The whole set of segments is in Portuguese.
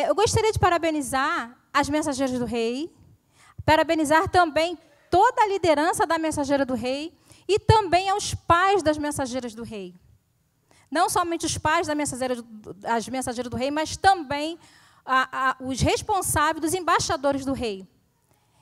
Eu gostaria de parabenizar as Mensageiras do Rei, parabenizar também toda a liderança da Mensageira do Rei e também aos pais das Mensageiras do Rei. Não somente os pais das Mensageiras do Rei, mas também os responsáveis dos embaixadores do Rei.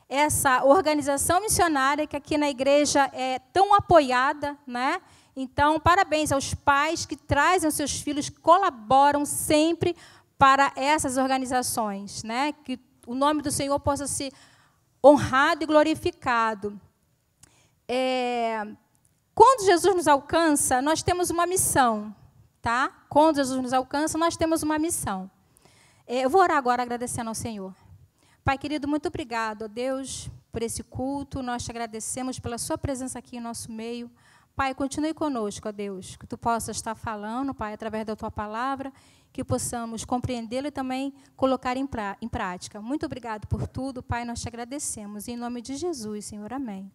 Essa organização missionária que aqui na igreja é tão apoiada, né? Então, parabéns aos pais que trazem os seus filhos, colaboram sempre para essas organizações, né? Que o nome do Senhor possa ser honrado e glorificado. Quando Jesus nos alcança, nós temos uma missão, tá? Quando Jesus nos alcança, nós temos uma missão. Eu vou orar agora agradecendo ao Senhor. Pai querido, muito obrigado, ó Deus, por esse culto. Nós te agradecemos pela sua presença aqui em nosso meio. Pai, continue conosco, ó Deus, que tu possas estar falando, Pai, através da tua palavra, que possamos compreendê-lo e também colocar em prática. Muito obrigado por tudo, Pai, nós te agradecemos. Em nome de Jesus, Senhor, amém.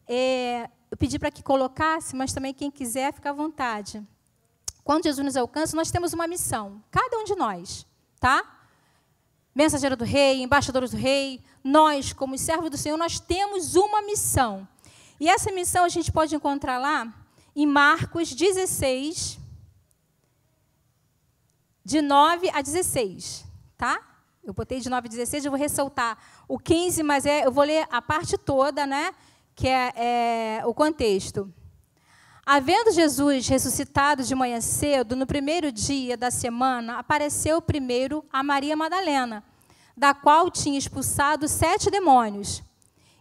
Eu pedi para que colocasse, mas também quem quiser, fica à vontade. Quando Jesus nos alcança, nós temos uma missão, cada um de nós, tá? Mensageira do Rei, embaixadores do Rei, nós, como servos do Senhor, nós temos uma missão. E essa missão a gente pode encontrar lá em Marcos 16, de 9 a 16, tá? Eu botei de 9 a 16, eu vou ressaltar o 15, mas eu vou ler a parte toda, né? Que é o contexto. Havendo Jesus ressuscitado de manhã cedo, no primeiro dia da semana, apareceu primeiro a Maria Madalena, da qual tinha expulsado 7 demônios.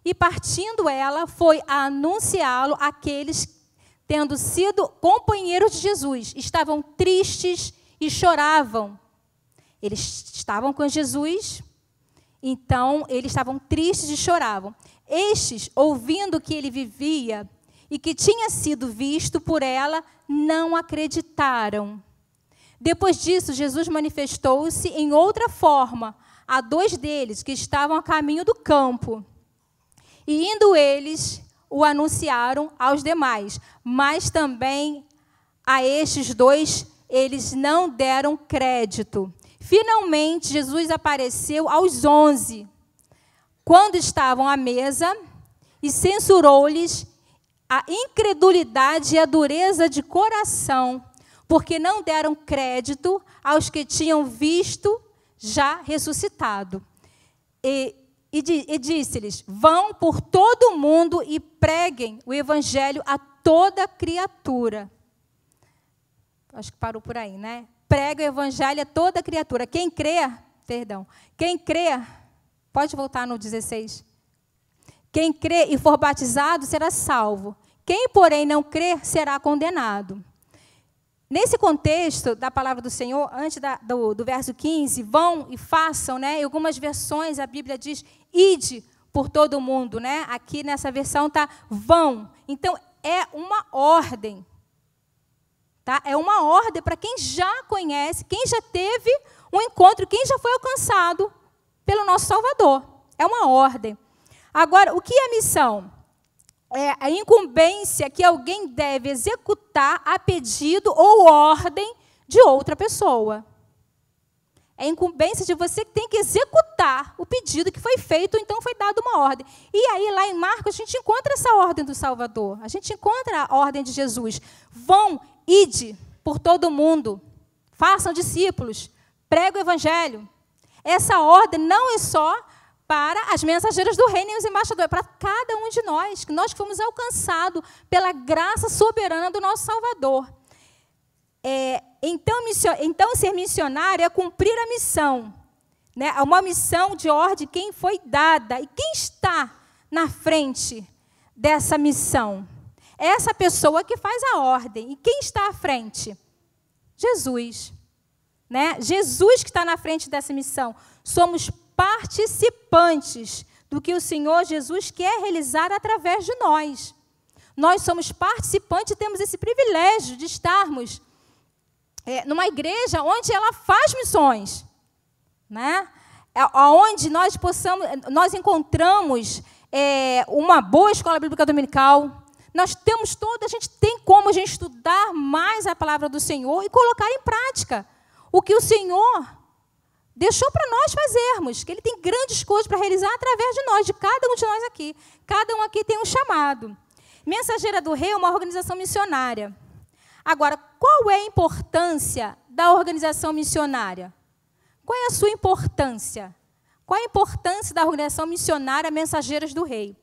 E, partindo ela, foi a anunciá-lo àqueles, tendo sido companheiros de Jesus. Estavam tristes e choravam. Eles estavam com Jesus, então, eles estavam tristes e choravam. Estes, ouvindo que ele vivia e que tinha sido visto por ela, não acreditaram. Depois disso, Jesus manifestou-se em outra forma a 2 deles que estavam a caminho do campo. E indo eles, o anunciaram aos demais, mas também a estes 2 eles não deram crédito. Finalmente, Jesus apareceu aos 11, quando estavam à mesa, e censurou-lhes a incredulidade e a dureza de coração, porque não deram crédito aos que tinham visto já ressuscitado. E disse-lhes: vão por todo o mundo e preguem o evangelho a toda criatura. Acho que parou por aí, né? Prega o evangelho a toda criatura. Quem crê, pode voltar no 16. Quem crê e for batizado será salvo. Quem, porém, não crer será condenado. Nesse contexto da palavra do Senhor, antes do verso 15, vão e façam, né? Em algumas versões a Bíblia diz, ide por todo o mundo, né? Aqui nessa versão está vão. Então, é uma ordem. Tá? É uma ordem para quem já conhece, quem já teve um encontro, quem já foi alcançado pelo nosso Salvador. É uma ordem. Agora, o que é a missão? É a incumbência que alguém deve executar a pedido ou ordem de outra pessoa. É a incumbência de você que tem que executar o pedido que foi feito, ou então foi dada uma ordem. E aí, lá em Marcos, a gente encontra essa ordem do Salvador. A gente encontra a ordem de Jesus. Vão, ide por todo o mundo, façam discípulos, preguem o evangelho. Essa ordem não é só para as mensageiras do reino e os embaixadores, para cada um de nós, que nós fomos alcançados pela graça soberana do nosso Salvador. Então, ser missionário é cumprir a missão, né? Uma missão de ordem, quem foi dada e quem está na frente dessa missão. É essa pessoa que faz a ordem. E quem está à frente? Jesus. Né? Jesus que está na frente dessa missão. Somos participantes do que o Senhor Jesus quer realizar através de nós. Nós somos participantes e temos esse privilégio de estarmos numa igreja onde ela faz missões, né? Onde nós encontramos uma boa escola bíblica dominical. A gente tem como a gente estudar mais a palavra do Senhor e colocar em prática o que o Senhor deixou para nós fazermos, que Ele tem grandes coisas para realizar através de nós, de cada um de nós aqui. Cada um aqui tem um chamado. Mensageira do Rei é uma organização missionária. Agora, qual é a importância da organização missionária? Qual é a sua importância? Qual é a importância da organização missionária Mensageiras do Rei?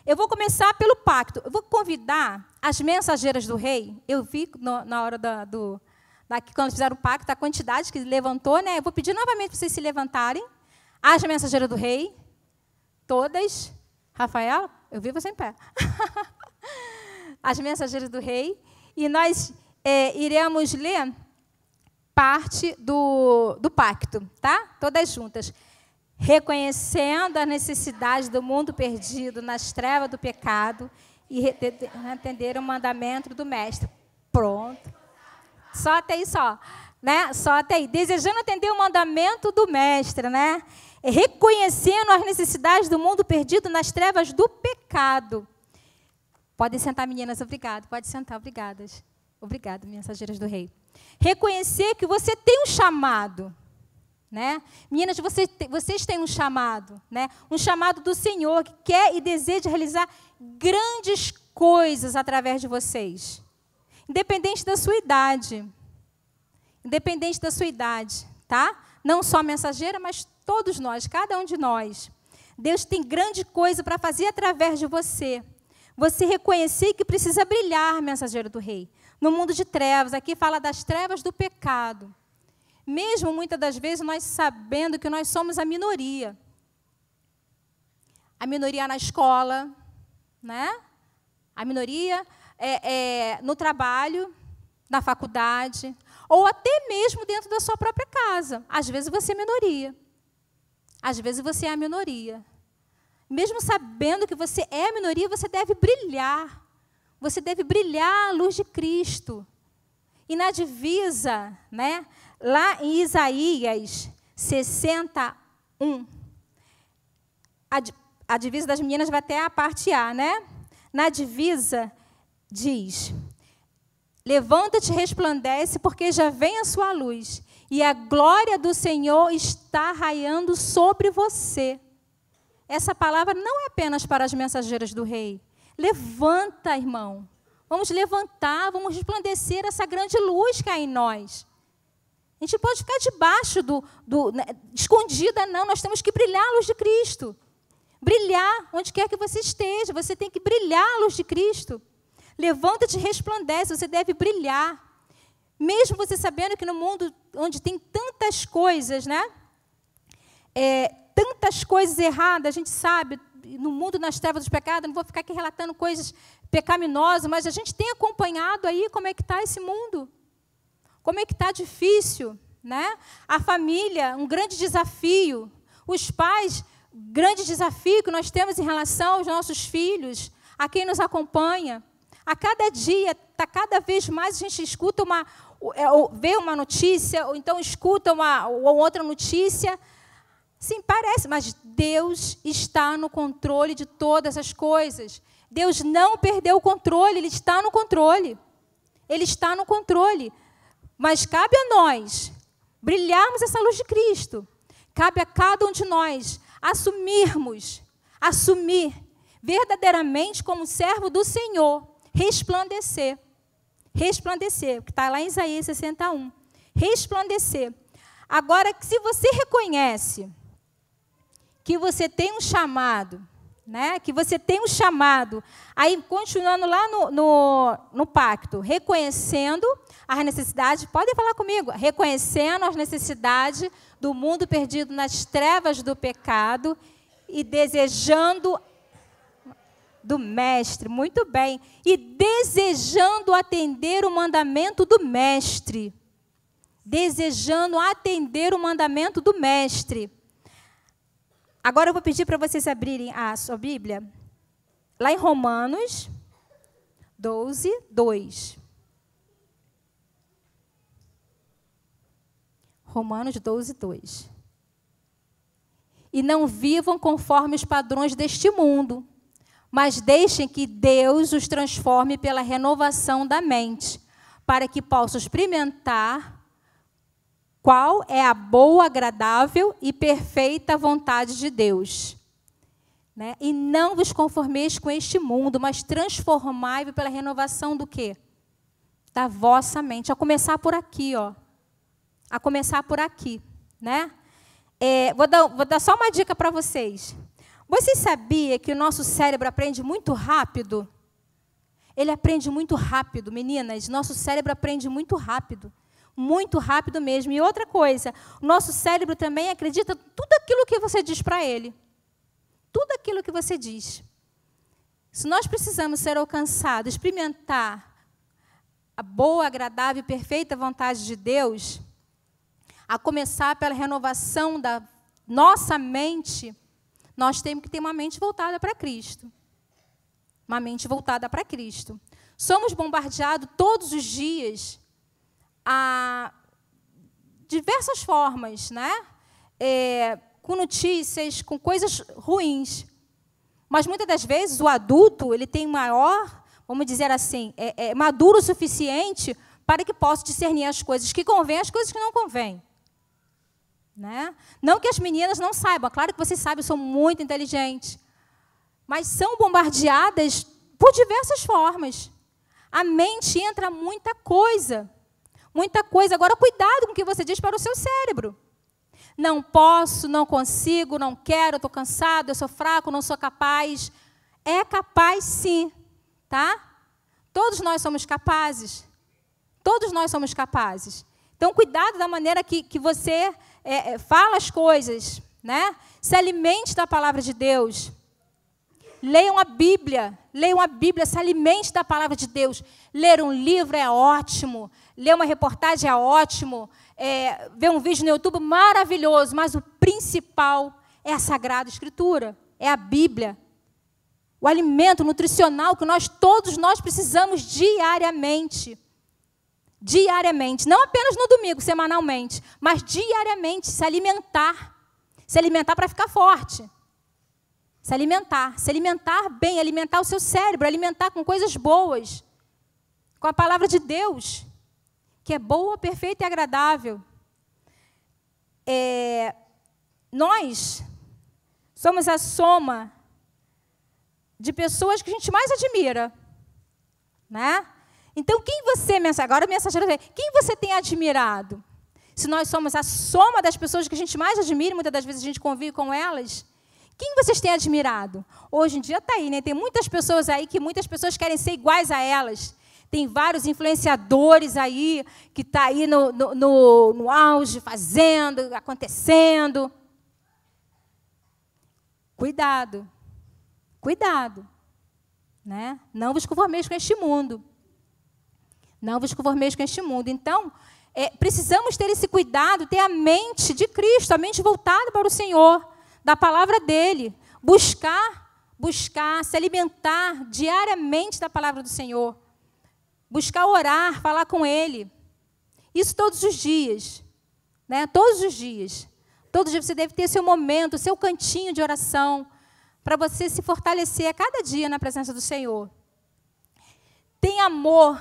Eu vou começar pelo pacto. Eu vou convidar as Mensageiras do Rei. Eu vi na hora daqui, quando fizeram o pacto, a quantidade que levantou, né? Eu vou pedir novamente para vocês se levantarem. As Mensageiras do Rei, todas. Rafael, eu vi você em pé. As Mensageiras do Rei. E nós iremos ler parte do pacto, tá? Todas juntas. Reconhecendo a necessidade do mundo perdido nas trevas do pecado e atender o mandamento do Mestre. Pronto. Só até aí, só. Né? Só até aí. Desejando atender o mandamento do Mestre, né? Reconhecendo as necessidades do mundo perdido nas trevas do pecado. Podem sentar, meninas. Obrigado. Pode sentar. Obrigadas. Obrigada, Mensageiras do Rei. Reconhecer que você tem um chamado. Né? Meninas, vocês têm um chamado, né? Um chamado do Senhor, que quer e deseja realizar grandes coisas através de vocês. Independente da sua idade. Independente da sua idade, tá? Não só a mensageira, mas todos nós, cada um de nós. Deus tem grande coisa para fazer através de você. Você reconhecer que precisa brilhar, Mensageiro do Rei. No mundo de trevas, aqui fala das trevas do pecado. Mesmo, muitas das vezes, nós sabendo que nós somos a minoria. A minoria na escola, né? A minoria no trabalho, na faculdade, ou até mesmo dentro da sua própria casa. Às vezes você é minoria. Às vezes você é a minoria. Mesmo sabendo que você é a minoria, você deve brilhar. Você deve brilhar a luz de Cristo. E na divisa, né? Lá em Isaías 61, a divisa das meninas vai até a parte A, né? Na divisa diz: levanta-te e resplandece, porque já vem a sua luz, e a glória do Senhor está raiando sobre você. Essa palavra não é apenas para as mensageiras do Rei. Levanta, irmão. Vamos levantar, vamos resplandecer essa grande luz que há em nós. A gente pode ficar debaixo escondida, não. Nós temos que brilhar a luz de Cristo. Brilhar onde quer que você esteja. Você tem que brilhar a luz de Cristo. Levanta-te e resplandece. Você deve brilhar. Mesmo você sabendo que no mundo onde tem tantas coisas, né? Tantas coisas erradas, a gente sabe, no mundo nas trevas dos pecados, não vou ficar aqui relatando coisas pecaminosas, mas a gente tem acompanhado aí como é que está esse mundo. Como é que está difícil, né? A família, um grande desafio. Os pais, grande desafio que nós temos em relação aos nossos filhos, a quem nos acompanha. A cada dia, cada vez mais a gente escuta vê uma notícia, ou então escuta ou outra notícia. Sim, parece, mas Deus está no controle de todas as coisas. Deus não perdeu o controle, Ele está no controle. Ele está no controle. Mas cabe a nós brilharmos essa luz de Cristo. Cabe a cada um de nós assumir verdadeiramente como servo do Senhor, resplandecer, que está lá em Isaías 61, resplandecer. Agora, se você reconhece que você tem um chamado, né? Que você tem um chamado, aí continuando lá no pacto, reconhecendo as necessidades, podem falar comigo, reconhecendo as necessidades do mundo perdido nas trevas do pecado e desejando do Mestre, muito bem, e desejando atender o mandamento do Mestre, desejando atender o mandamento do Mestre. Agora eu vou pedir para vocês abrirem a sua Bíblia, lá em Romanos 12, 2. Romanos 12, 2. E não vivam conforme os padrões deste mundo, mas deixem que Deus os transforme pela renovação da mente, para que possam experimentar qual é a boa, agradável e perfeita vontade de Deus. Né? E não vos conformeis com este mundo, mas transformai-vos pela renovação do quê? Da vossa mente. A começar por aqui, ó. A começar por aqui, né? Vou dar só uma dica para vocês. Vocês sabiam que o nosso cérebro aprende muito rápido? Ele aprende muito rápido, meninas. Nosso cérebro aprende muito rápido mesmo. E outra coisa, o nosso cérebro também acredita tudo aquilo que você diz para ele. Tudo aquilo que você diz. Se nós precisamos ser alcançados, experimentar a boa, agradável e perfeita vontade de Deus, a começar pela renovação da nossa mente, nós temos que ter uma mente voltada para Cristo. Uma mente voltada para Cristo. Somos bombardeados todos os dias a diversas formas, né? Com notícias, com coisas ruins. Mas, muitas das vezes, o adulto ele tem maior, vamos dizer assim, maduro o suficiente para que possa discernir as coisas que convêm e as coisas que não convêm. Né? Não que as meninas não saibam, claro que vocês sabem, são muito inteligentes, mas são bombardeadas por diversas formas. A mente entra muita coisa. Muita coisa. Agora, cuidado com o que você diz para o seu cérebro. Não posso, não consigo, não quero, estou cansado, eu sou fraco, não sou capaz. É capaz, sim. Tá? Todos nós somos capazes. Todos nós somos capazes. Então, cuidado da maneira que você fala as coisas. Né? Se alimente da palavra de Deus. Leiam a Bíblia, se alimente da palavra de Deus. Ler um livro é ótimo, ler uma reportagem é ótimo, ver um vídeo no YouTube maravilhoso, mas o principal é a Sagrada Escritura, é a Bíblia. O alimento nutricional que todos nós precisamos diariamente. Diariamente, não apenas no domingo, semanalmente, mas diariamente, se alimentar para ficar forte. Se alimentar bem, alimentar o seu cérebro, alimentar com coisas boas, com a palavra de Deus, que é boa, perfeita e agradável. Nós somos a soma de pessoas que a gente mais admira. Né? Então, agora mensageiro, quem você tem admirado? Se nós somos a soma das pessoas que a gente mais admira, muitas das vezes a gente convive com elas, quem vocês têm admirado? Hoje em dia está aí, né? Tem muitas pessoas aí que muitas pessoas querem ser iguais a elas. Tem vários influenciadores aí que estão aí no auge, fazendo, acontecendo. Cuidado. Cuidado. Né? Não vos conformeis com este mundo. Não vos conformeis com este mundo. Então, precisamos ter esse cuidado, ter a mente de Cristo, a mente voltada para o Senhor, da palavra dele, buscar, se alimentar diariamente da palavra do Senhor, buscar orar, falar com ele, isso todos os dias, né? Todos os dias você deve ter seu momento, seu cantinho de oração, para você se fortalecer a cada dia na presença do Senhor. Tem amor,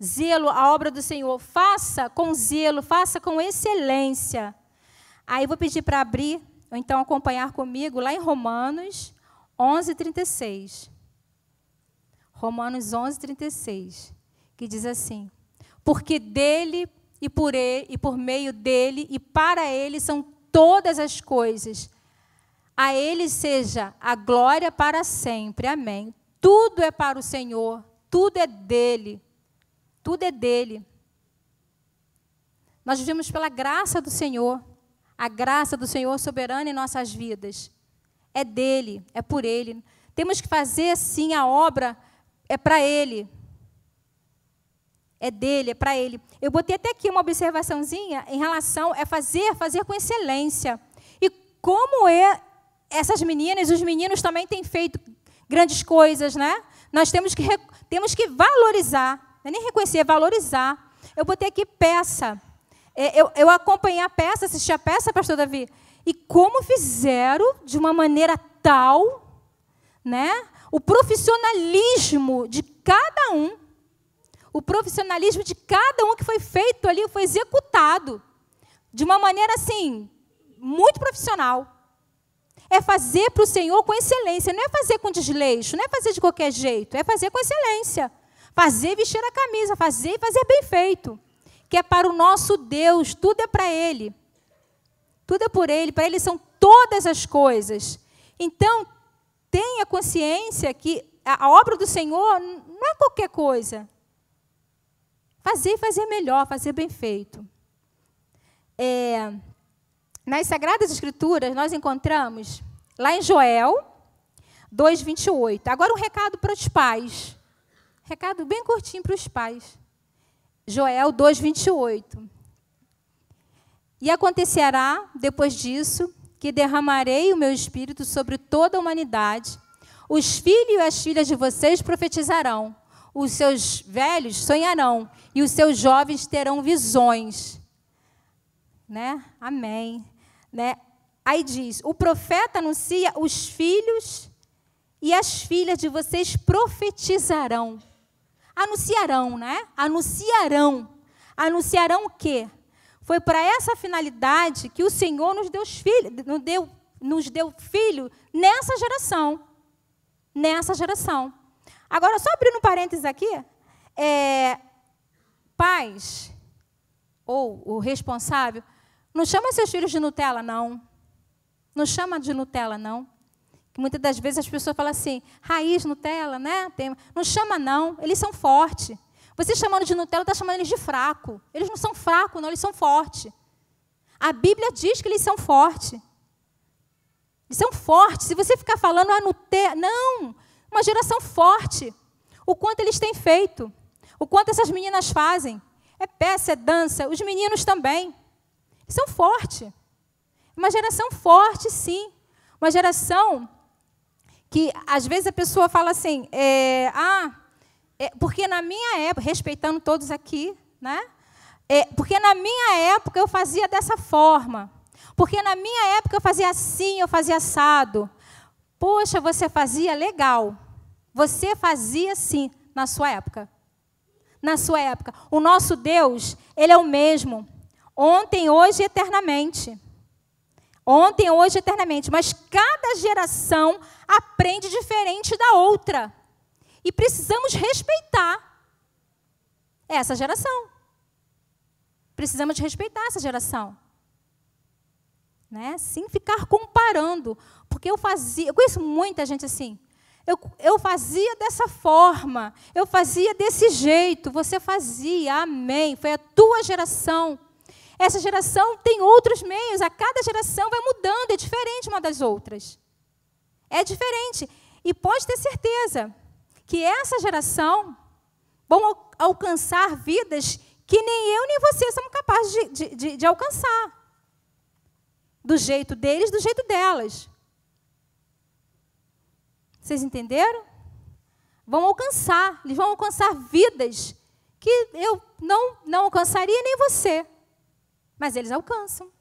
zelo à obra do Senhor, faça com zelo, faça com excelência. Aí eu vou pedir para abrir, ou então acompanhar comigo, lá em Romanos 11:36. Romanos 11:36, que diz assim: porque dele, e por ele, e por meio dele, e para ele são todas as coisas. A ele seja a glória para sempre. Amém. Tudo é para o Senhor, tudo é dele. Tudo é dele. Nós vivemos pela graça do Senhor. A graça do Senhor soberana em nossas vidas. É dele, é por ele. Temos que fazer, sim, a obra, é para ele. É dele, é para ele. Eu botei até aqui uma observaçãozinha em relação a fazer com excelência. E como essas meninas, os meninos também têm feito grandes coisas, né? Nós temos que valorizar, não é nem reconhecer, é valorizar. Eu botei aqui peça. Eu acompanhei a peça, assisti a peça, pastor Davi, e como fizeram de uma maneira tal, né? O profissionalismo de cada um, que foi feito ali, foi executado. de uma maneira assim, muito profissional. É fazer para o Senhor com excelência, não é fazer com desleixo, não é fazer de qualquer jeito, é fazer com excelência. Fazer e vestir a camisa, fazer e fazer bem feito. Que é para o nosso Deus, tudo é para Ele. Tudo é por Ele, para Ele são todas as coisas. Então, tenha consciência que a obra do Senhor não é qualquer coisa. Fazer e fazer melhor, fazer bem feito. Nas Sagradas Escrituras, nós encontramos, lá em Joel 2:28. Agora um recado para os pais. Recado bem curtinho para os pais. Joel 2:28. E acontecerá, depois disso, que derramarei o meu espírito sobre toda a humanidade. Os filhos e as filhas de vocês profetizarão. Os seus velhos sonharão. E os seus jovens terão visões. Né? Amém. Né? Aí diz, o profeta anuncia, os filhos e as filhas de vocês profetizarão. Anunciarão, né? Anunciarão. Anunciarão o quê? Foi para essa finalidade que o Senhor nos deu filho nessa geração. Nessa geração. Agora, só abrindo um parênteses aqui, pais, ou o responsável, não chama seus filhos de Nutella, não. Não chama de Nutella, não. Que muitas das vezes as pessoas falam assim, raiz, Nutella, né? Não chama, não. Eles são fortes. Você chamando de Nutella, está chamando eles de fraco. Eles não são fracos, não. Eles são fortes. A Bíblia diz que eles são fortes. Eles são fortes. Se você ficar falando, Nutella... Não. Uma geração forte. O quanto eles têm feito. O quanto essas meninas fazem. É peça, é dança. Os meninos também. Eles são fortes. Uma geração forte, sim. Uma geração que, às vezes, a pessoa fala assim, porque na minha época, respeitando todos aqui, né? Porque na minha época eu fazia dessa forma. Porque na minha época eu fazia assim, eu fazia assado. Poxa, você fazia legal. Você fazia sim na sua época. Na sua época. O nosso Deus, Ele é o mesmo. Ontem, hoje e eternamente. Ontem, hoje e eternamente. Mas cada geração aprende diferente da outra. E precisamos respeitar essa geração. Precisamos respeitar essa geração. Né? Sem ficar comparando. Porque eu conheço muita gente assim. Eu fazia dessa forma. Eu fazia desse jeito. Você fazia. Amém. Foi a tua geração. Essa geração tem outros meios. A cada geração vai mudando. É diferente uma das outras. É diferente. E pode ter certeza que essa geração vão alcançar vidas que nem eu nem você somos capazes de alcançar. Do jeito deles, do jeito delas. Vocês entenderam? Eles vão alcançar vidas que eu não alcançaria nem você. Mas eles alcançam.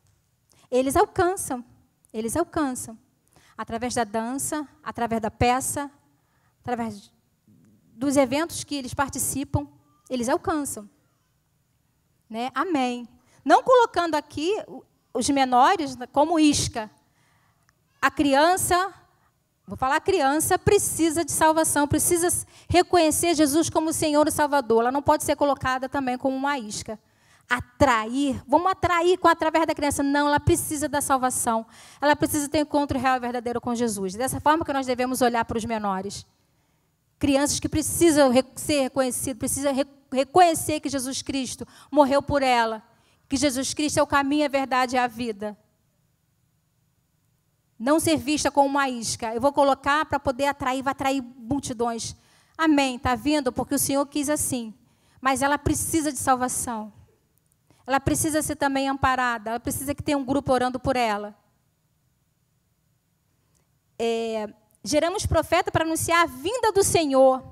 Eles alcançam. Eles alcançam. Através da dança, através da peça, através dos eventos que eles participam, eles alcançam. Né? Amém. Não colocando aqui os menores como isca. A criança, a criança precisa de salvação, precisa reconhecer Jesus como Senhor e Salvador. Ela não pode ser colocada também como uma isca. Vamos atrair através da criança. Não, ela precisa da salvação. Ela precisa ter um encontro real e verdadeiro com Jesus. Dessa forma que nós devemos olhar para os menores. Crianças que precisam ser reconhecidas, precisam reconhecer que Jesus Cristo morreu por ela, que Jesus Cristo é o caminho, a verdade e a vida. Não ser vista como uma isca. Eu vou colocar para poder atrair, vai atrair multidões. Amém, está vindo porque o Senhor quis assim. Mas ela precisa de salvação. Ela precisa ser também amparada. Ela precisa que tenha um grupo orando por ela. Geramos profeta para anunciar a vinda do Senhor.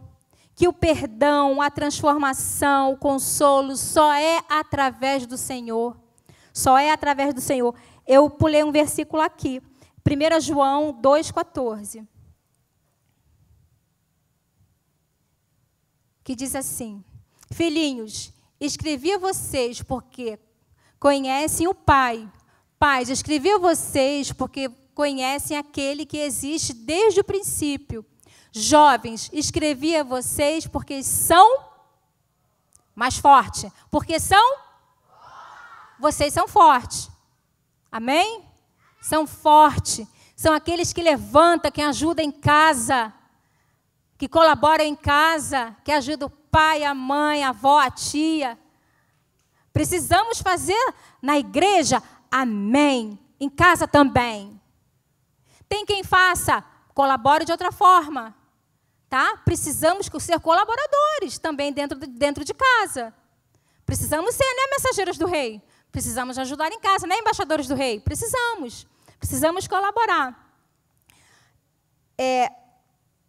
Que o perdão, a transformação, o consolo só é através do Senhor. Só é através do Senhor. Eu pulei um versículo aqui. 1 João 2,14. Que diz assim: Filhinhos, escrevi a vocês porque conhecem o Pai. Pais, escrevi a vocês porque conhecem aquele que existe desde o princípio. Jovens, escrevi a vocês porque são mais fortes. Porque são? Vocês são fortes. Amém? São fortes. São aqueles que levantam, que ajudam em casa, que colaboram em casa, que ajudam o pai, a mãe, a avó, a tia. Precisamos fazer na igreja, amém. Em casa também. Tem quem faça, colabore de outra forma. Tá? Precisamos ser colaboradores também dentro de casa. Precisamos ser, né, mensageiros do rei? Precisamos ajudar em casa, né, embaixadores do rei? Precisamos colaborar.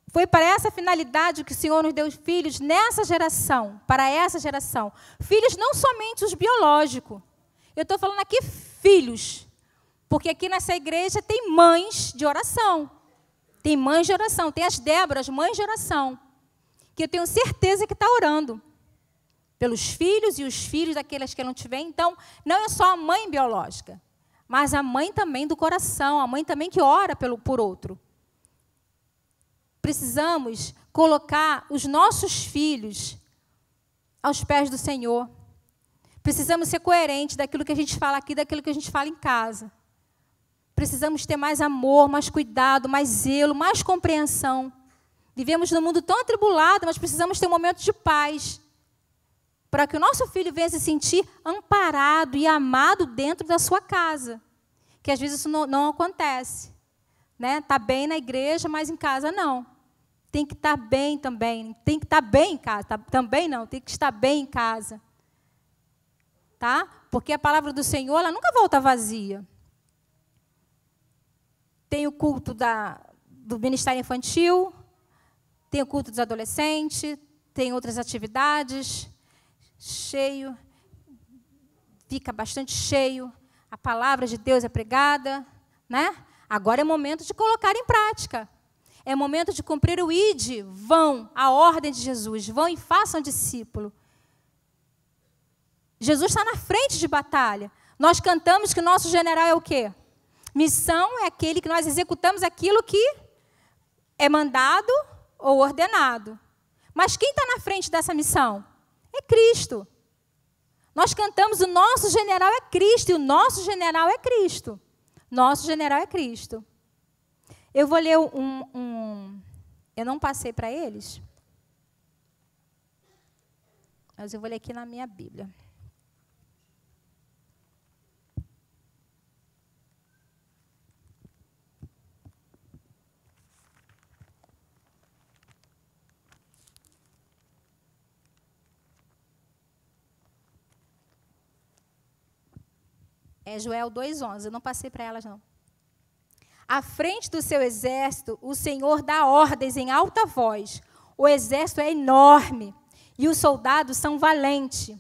Foi para essa finalidade que o Senhor nos deu filhos nessa geração, para essa geração. Filhos não somente os biológicos. Eu estou falando aqui filhos, porque aqui nessa igreja tem mães de oração. Tem mães de oração, tem as Déboras, mães de oração, que eu tenho certeza que está orando pelos filhos e os filhos daqueles que não tiverem. Então, não é só a mãe biológica, mas a mãe também do coração, a mãe também que ora por outro. Precisamos colocar os nossos filhos aos pés do Senhor. Precisamos ser coerentes daquilo que a gente fala aqui, daquilo que a gente fala em casa. Precisamos ter mais amor, mais cuidado, mais zelo, mais compreensão. Vivemos num mundo tão atribulado, mas precisamos ter um momento de paz, para que o nosso filho venha se sentir amparado e amado dentro da sua casa. Que às vezes isso não acontece. Né? Está bem na igreja, mas em casa não. Tem que estar bem também. Tem que estar bem em casa. Também não, tem que estar bem em casa. Tá? Porque a palavra do Senhor, ela nunca volta vazia. Tem o culto do Ministério Infantil, tem o culto dos adolescentes, tem outras atividades, cheio, fica bastante cheio, a palavra de Deus é pregada, né? Agora é momento de colocar em prática. É momento de cumprir o ID, vão, a ordem de Jesus, vão e façam discípulo. Jesus está na frente de batalha. Nós cantamos que o nosso general é o quê? Missão é aquele que nós executamos aquilo que é mandado ou ordenado. Mas quem está na frente dessa missão? É Cristo. Nós cantamos o nosso general é Cristo, e o nosso general é Cristo. Nosso general é Cristo. Eu vou ler eu não passei para eles, mas eu vou ler aqui na minha Bíblia. É Joel 2:11, eu não passei para elas, não. À frente do seu exército, o Senhor dá ordens em alta voz. O exército é enorme e os soldados são valentes.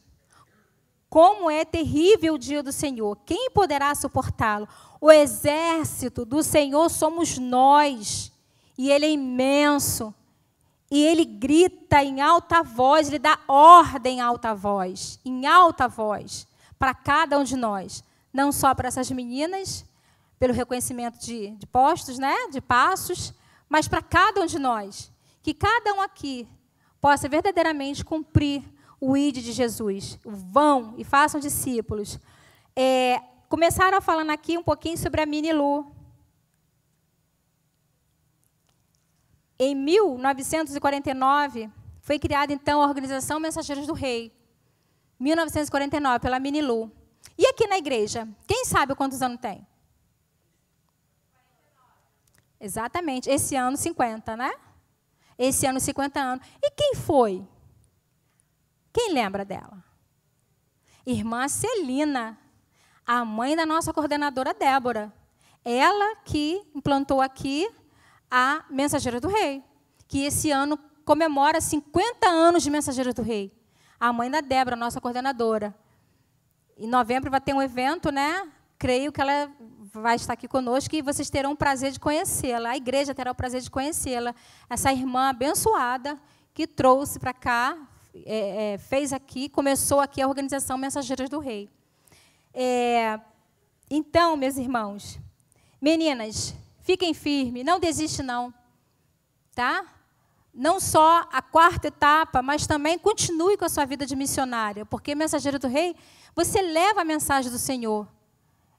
Como é terrível o dia do Senhor! Quem poderá suportá-lo? O exército do Senhor somos nós, e Ele é imenso. E Ele grita em alta voz, Ele dá ordem em alta voz, para cada um de nós. Não só para essas meninas, pelo reconhecimento de postos, né, de passos, mas para cada um de nós. Que cada um aqui possa verdadeiramente cumprir o ID de Jesus. Vão e façam discípulos. Começaram falando aqui um pouquinho sobre a Minilu. Em 1949, foi criada, então, a Organização Mensageiros do Rei. 1949, pela Minilu. E aqui na igreja, quem sabe quantos anos tem? Exatamente, esse ano 50, né? Esse ano 50 anos. E quem foi? Quem lembra dela? Irmã Celina, a mãe da nossa coordenadora Débora. Ela que implantou aqui a Mensageira do Rei, que esse ano comemora 50 anos de Mensageira do Rei. A mãe da Débora, nossa coordenadora. Em novembro vai ter um evento, né? Creio que ela vai estar aqui conosco e vocês terão o prazer de conhecê-la. A igreja terá o prazer de conhecê-la. Essa irmã abençoada que trouxe para cá, fez aqui, começou aqui a Organização Mensageiras do Rei. Então, meus irmãos, meninas, fiquem firmes, não desiste não, tá? Não só a 4ª etapa, mas também continue com a sua vida de missionária, porque Mensageiro do Rei, você leva a mensagem do Senhor.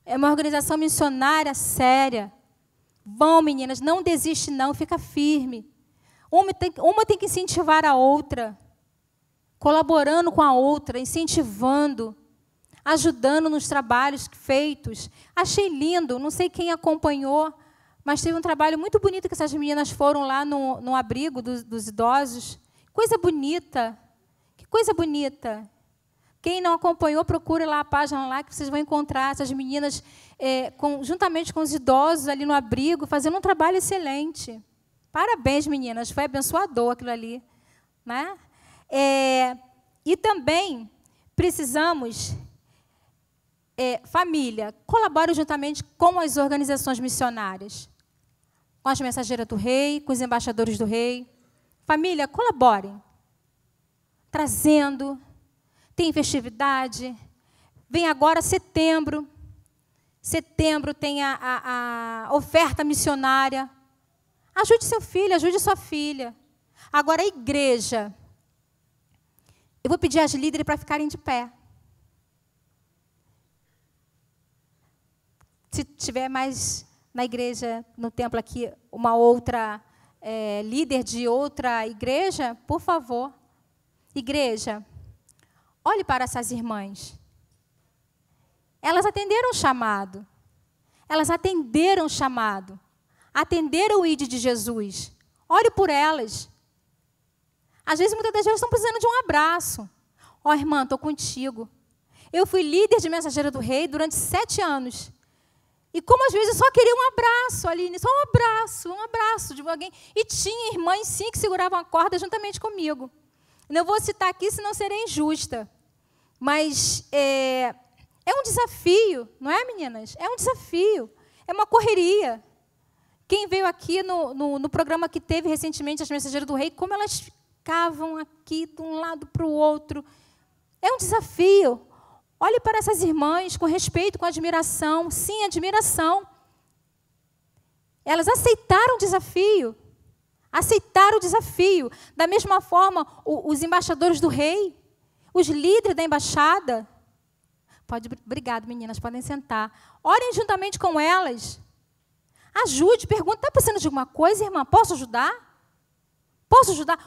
É uma organização missionária séria. Vão, meninas, não desiste não, fica firme. Uma tem que incentivar a outra, colaborando com a outra, incentivando, ajudando nos trabalhos feitos. Achei lindo, não sei quem acompanhou, mas teve um trabalho muito bonito que essas meninas foram lá no abrigo dos idosos. Coisa bonita, que coisa bonita. Quem não acompanhou, procure lá a página lá, que vocês vão encontrar essas meninas juntamente com os idosos ali no abrigo, fazendo um trabalho excelente. Parabéns, meninas, foi abençoador aquilo ali, né? E também precisamos, família, colabore juntamente com as organizações missionárias, com as Mensageiras do Rei, com os embaixadores do Rei. Família, colaborem, trazendo, tem festividade, vem agora setembro tem a oferta missionária. Ajude seu filho, ajude sua filha. Agora, a igreja. Eu vou pedir às líderes para ficarem de pé. Se tiver mais na igreja, no templo aqui, uma outra líder de outra igreja, por favor. Igreja, olhe para essas irmãs. Elas atenderam o chamado. Elas atenderam o chamado. Atenderam o ID de Jesus. Ore por elas. Às vezes, muitas das vezes, estão precisando de um abraço. Irmã, estou contigo. Eu fui líder de Mensageira do Rei durante 7 anos. E como às vezes eu só queria um abraço, Aline, só um abraço de alguém. E tinha irmãs, sim, que seguravam a corda juntamente comigo. Não vou citar aqui, senão serei injusta. Mas é um desafio, não é, meninas? É um desafio. É uma correria. Quem veio aqui no programa que teve recentemente, as Mensageiras do Rei, como elas ficavam aqui de um lado para o outro. É um desafio. Olhe para essas irmãs com respeito, com admiração. Sim, admiração. Elas aceitaram o desafio. Aceitaram o desafio. Da mesma forma, os embaixadores do rei, os líderes da embaixada. Obrigado, meninas, podem sentar. Orem juntamente com elas. Ajude, pergunta, está precisando de alguma coisa, irmã? Posso ajudar? Posso ajudar?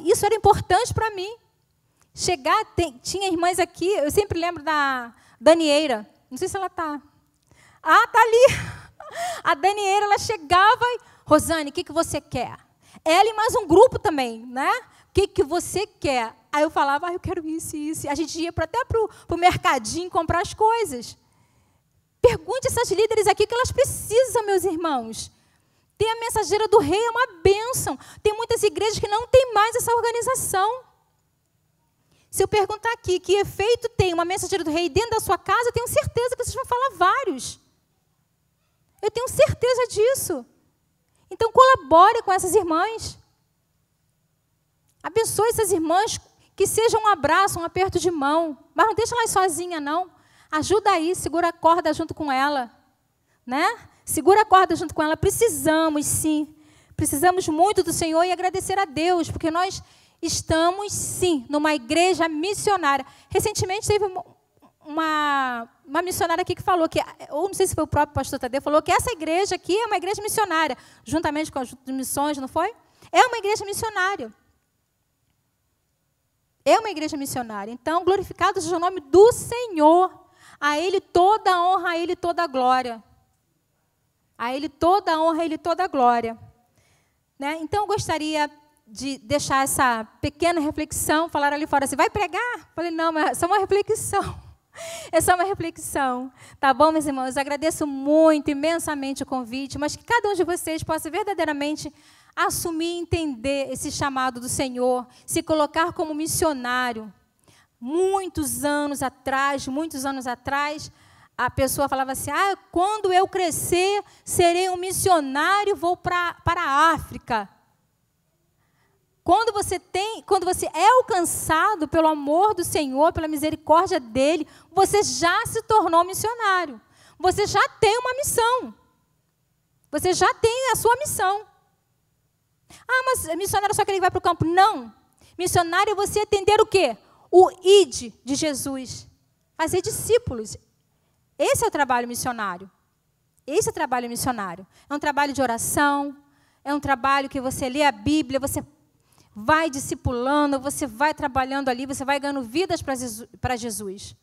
Isso era importante para mim. Tinha irmãs aqui, eu sempre lembro da Danieira, não sei se ela está. Está ali. A Danieira, ela chegava e, Rosane, o que você quer? Ela e mais um grupo também, né? O que você quer? Aí eu falava, eu quero isso e isso. A gente ia até para o mercadinho comprar as coisas. Pergunte a essas líderes aqui que elas precisam, meus irmãos. Ter a Mensageira do Rei é uma bênção. Tem muitas igrejas que não têm mais essa organização. Se eu perguntar aqui que efeito tem uma Mensageira do Rei dentro da sua casa, eu tenho certeza que vocês vão falar vários. Eu tenho certeza disso. Então, colabore com essas irmãs. Abençoe essas irmãs, que seja um abraço, um aperto de mão. Mas não deixa elas sozinhas, não. Ajuda aí, segura a corda junto com ela. Né? Segura a corda junto com ela. Precisamos, sim. Precisamos muito do Senhor e agradecer a Deus, porque nós estamos, sim, numa igreja missionária. Recentemente teve uma missionária aqui que falou que, ou não sei se foi o próprio pastor Tadeu, falou que essa igreja aqui é uma igreja missionária, juntamente com as missões, não foi? É uma igreja missionária. É uma igreja missionária. Então, glorificado seja o nome do Senhor. A Ele toda a honra, a Ele toda a glória. A Ele toda a honra, a Ele toda a glória. Né? Então, eu gostaria de deixar essa pequena reflexão. Falaram ali fora assim, vai pregar? Falei, não, mas é só uma reflexão. É só uma reflexão. Tá bom, meus irmãos? Eu agradeço muito, imensamente o convite, mas que cada um de vocês possa verdadeiramente assumir e entender esse chamado do Senhor, se colocar como missionário. Muitos anos atrás, a pessoa falava assim, quando eu crescer, serei um missionário, vou para a África. Quando você é alcançado pelo amor do Senhor, pela misericórdia dele, você já se tornou missionário. Você já tem uma missão. Você já tem a sua missão. Ah, mas missionário é só aquele que vai para o campo. Não. Missionário é você atender o quê? O ide de Jesus. Fazer discípulos. Esse é o trabalho missionário. Esse é o trabalho missionário. É um trabalho de oração, é um trabalho que você lê a Bíblia, você vai discipulando, você vai trabalhando ali, você vai ganhando vidas para Jesus.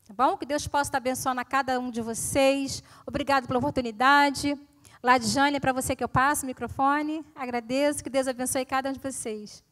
Tá bom? Que Deus possa estar abençoando a cada um de vocês. Obrigado pela oportunidade. Ladjane, é para você que eu passo o microfone. Agradeço. Que Deus abençoe cada um de vocês.